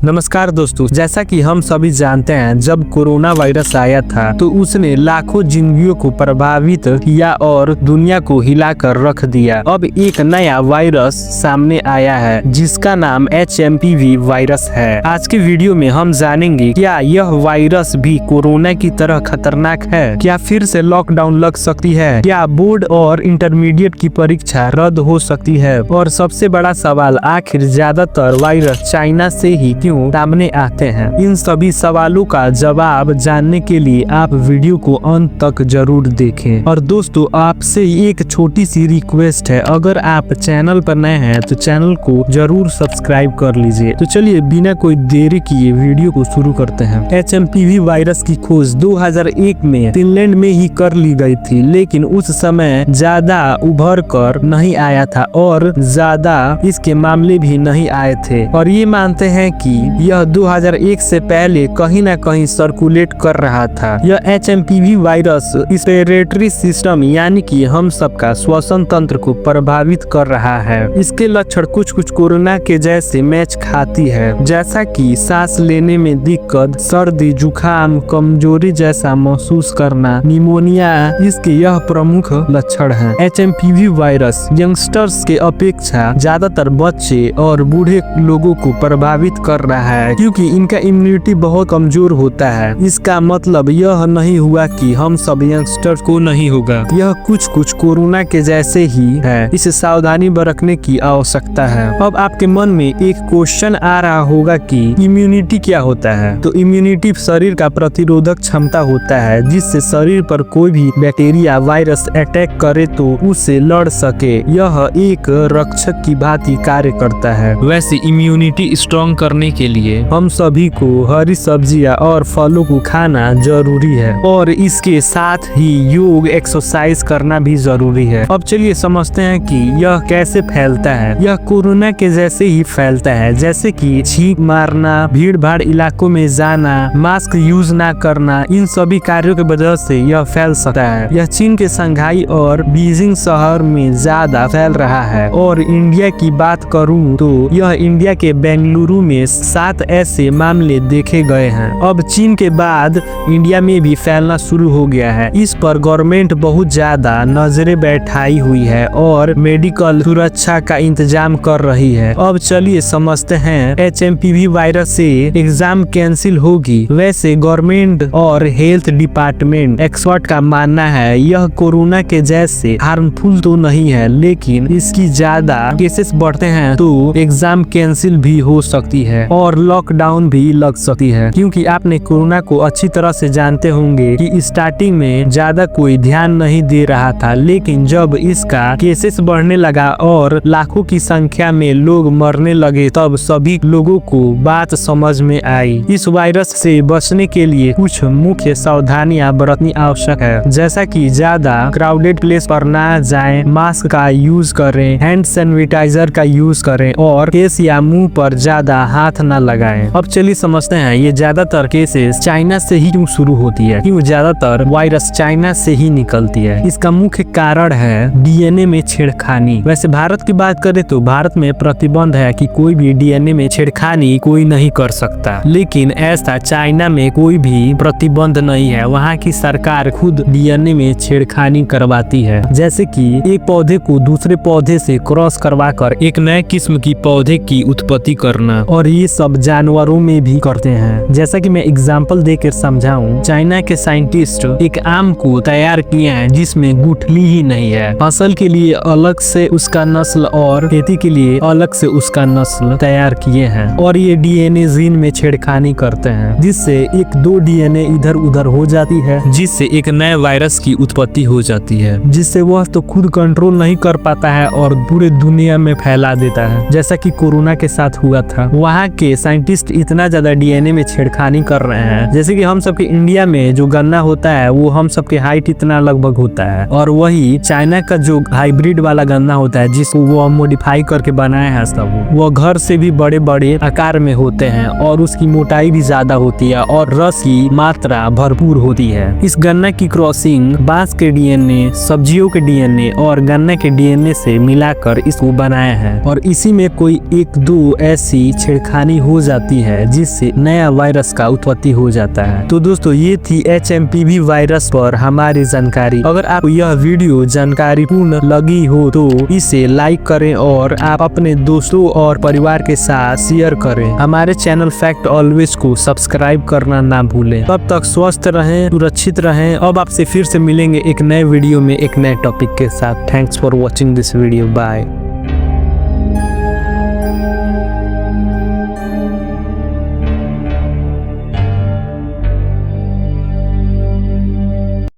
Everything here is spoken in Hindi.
नमस्कार दोस्तों, जैसा कि हम सभी जानते हैं, जब कोरोना वायरस आया था तो उसने लाखों जिंदगियों को प्रभावित किया और दुनिया को हिलाकर रख दिया। अब एक नया वायरस सामने आया है जिसका नाम HMPV वायरस है। आज के वीडियो में हम जानेंगे क्या यह वायरस भी कोरोना की तरह खतरनाक है, क्या फिर से लॉकडाउन लग सकती है, क्या बोर्ड और इंटरमीडिएट की परीक्षा रद्द हो सकती है, और सबसे बड़ा सवाल आखिर ज्यादातर वायरस चाइना से ही क्यों सामने आते हैं। इन सभी सवालों का जवाब जानने के लिए आप वीडियो को अंत तक जरूर देखें। और दोस्तों, आपसे एक छोटी सी रिक्वेस्ट है, अगर आप चैनल पर नए हैं तो चैनल को जरूर सब्सक्राइब कर लीजिए। तो चलिए बिना कोई देरी किए वीडियो को शुरू करते हैं। HMPV वायरस की खोज 2001 में फिनलैंड में ही कर ली गई थी, लेकिन उस समय ज्यादा उभर कर नहीं आया था और ज्यादा इसके मामले भी नहीं आए थे। और ये मानते हैं कि यह 2001 से पहले कहीं न कहीं सर्कुलेट कर रहा था। यह HMPV वायरस रेस्पिरेटरी सिस्टम यानी कि हम सबका श्वसन तंत्र को प्रभावित कर रहा है। इसके लक्षण कुछ कोरोना के जैसे मैच खाती है, जैसा कि सांस लेने में दिक्कत, सर्दी, जुकाम, कमजोरी जैसा महसूस करना, निमोनिया इसके यह प्रमुख लक्षण हैं। HMPV वायरस यंगस्टर्स के अपेक्षा ज्यादातर बच्चे और बूढ़े लोगों को प्रभावित कर रहा है, क्योंकि इनका इम्यूनिटी बहुत कमजोर होता है। इसका मतलब यह नहीं हुआ कि हम सब यंगस्टर्स को नहीं होगा, यह कुछ कोरोना के जैसे ही है। इसे सावधानी बरतने की आवश्यकता है। अब आपके मन में एक क्वेश्चन आ रहा होगा कि इम्यूनिटी क्या होता है। तो इम्यूनिटी शरीर का प्रतिरोधक क्षमता होता है, जिससे शरीर पर कोई भी बैक्टीरिया, वायरस अटैक करे तो उससे लड़ सके। यह एक रक्षक की भांति कार्य करता है। वैसे इम्यूनिटी स्ट्रॉन्ग करने के लिए हम सभी को हरी सब्जियां और फलों को खाना जरूरी है, और इसके साथ ही योग, एक्सरसाइज करना भी जरूरी है। अब चलिए समझते हैं कि यह कैसे फैलता है। यह कोरोना के जैसे ही फैलता है, जैसे कि छींक मारना, भीड़ भाड़ इलाकों में जाना, मास्क यूज ना करना, इन सभी कार्यों की वजह से यह फैल सकता है। यह चीन के शंघाई और बीजिंग शहर में ज्यादा फैल रहा है। और इंडिया की बात करूं तो यह इंडिया के बेंगलुरु में 7 ऐसे मामले देखे गए हैं। अब चीन के बाद इंडिया में भी फैलना शुरू हो गया है। इस पर गवर्नमेंट बहुत ज्यादा नजरें बैठाई हुई है और मेडिकल सुरक्षा का इंतजाम कर रही है। अब चलिए समझते हैं HMPV वायरस से एग्जाम कैंसिल होगी। वैसे गवर्नमेंट और हेल्थ डिपार्टमेंट एक्सपर्ट का मानना है यह कोरोना के जैसे हार्मफुल तो नहीं है, लेकिन इसकी ज्यादा केसेस बढ़ते हैं तो एग्जाम कैंसिल भी हो सकती है और लॉकडाउन भी लग सकती है। क्योंकि आपने कोरोना को अच्छी तरह से जानते होंगे कि स्टार्टिंग में ज्यादा कोई ध्यान नहीं दे रहा था, लेकिन जब इसका केसेस बढ़ने लगा और लाखों की संख्या में लोग मरने लगे, तब सभी लोगों को बात समझ में आई। इस वायरस से बचने के लिए कुछ मुख्य सावधानियां बरतनी आवश्यक है, जैसा कि ज्यादा क्राउडेड प्लेस पर ना जाएं, मास्क का यूज करें, हैंड सैनिटाइजर का यूज करें और फेस या मुंह पर ज्यादा हाथ न लगाएं। अब चलिए समझते हैं ये ज्यादातर केसेस चाइना से ही क्यों शुरू होती है, क्यों ज्यादातर वायरस चाइना से ही निकलती है। इसका मुख्य कारण है DNA में छेड़खानी। वैसे भारत की बात करें तो भारत में प्रतिबंध है कि कोई भी DNA में छेड़खानी कोई नहीं कर सकता, लेकिन ऐसा चाइना में कोई भी प्रतिबंध नहीं है। वहाँ की सरकार खुद DNA में छेड़खानी करवाती है, जैसे कि एक पौधे को दूसरे पौधे से क्रॉस करवा कर एक नए किस्म की पौधे की उत्पत्ति करना, और ये सब जानवरों में भी करते हैं। जैसा कि मैं एग्जांपल देकर समझाऊं, चाइना के साइंटिस्ट एक आम को तैयार किए हैं जिसमें गुठली ही नहीं है। फसल के लिए अलग से उसका नस्ल और खेती के लिए अलग से उसका नस्ल तैयार किए हैं, और ये DNA जीन में छेड़खानी करते हैं, जिससे 1-2 DNA इधर उधर हो जाती है, जिससे एक नए वायरस की उत्पत्ति हो जाती है, जिससे वह तो खुद कंट्रोल नहीं कर पाता है और पूरे दुनिया में फैला देता है, जैसा कि कोरोना के साथ हुआ था। वहाँ के साइंटिस्ट इतना ज्यादा DNA में छेड़खानी कर रहे हैं, जैसे कि हम सबके इंडिया में जो गन्ना होता है वो हम सबके हाइट इतना लगभग होता है, और वही चाइना का जो हाइब्रिड वाला गन्ना होता है जिसको वो मॉडिफाई करके बनाए हैं सब, वो घर से भी बड़े बड़े आकार में होते हैं और उसकी मोटाई भी ज्यादा होती है और रस की मात्रा भरपूर होती है। इस गन्ना की क्रॉसिंग बांस के DNA, सब्जियों के DNA और गन्ना के DNA से मिलाकर इसको बनाया है, और इसी में कोई 1-2 ऐसी छेड़खानी हो जाती है जिससे नया वायरस का उत्पत्ति हो जाता है। तो दोस्तों ये थी HMPV वायरस पर हमारी जानकारी। अगर आपको यह वीडियो जानकारी पूर्ण लगी हो तो इसे लाइक करें और आप अपने दोस्तों और परिवार के साथ शेयर करें। हमारे चैनल फैक्ट ऑलवेज को सब्सक्राइब करना ना भूलें। तब तक स्वस्थ रहें, सुरक्षित रहें। अब आपसे फिर से मिलेंगे एक नए वीडियो में एक नए टॉपिक के साथ। Thanks for watching this video. Bye.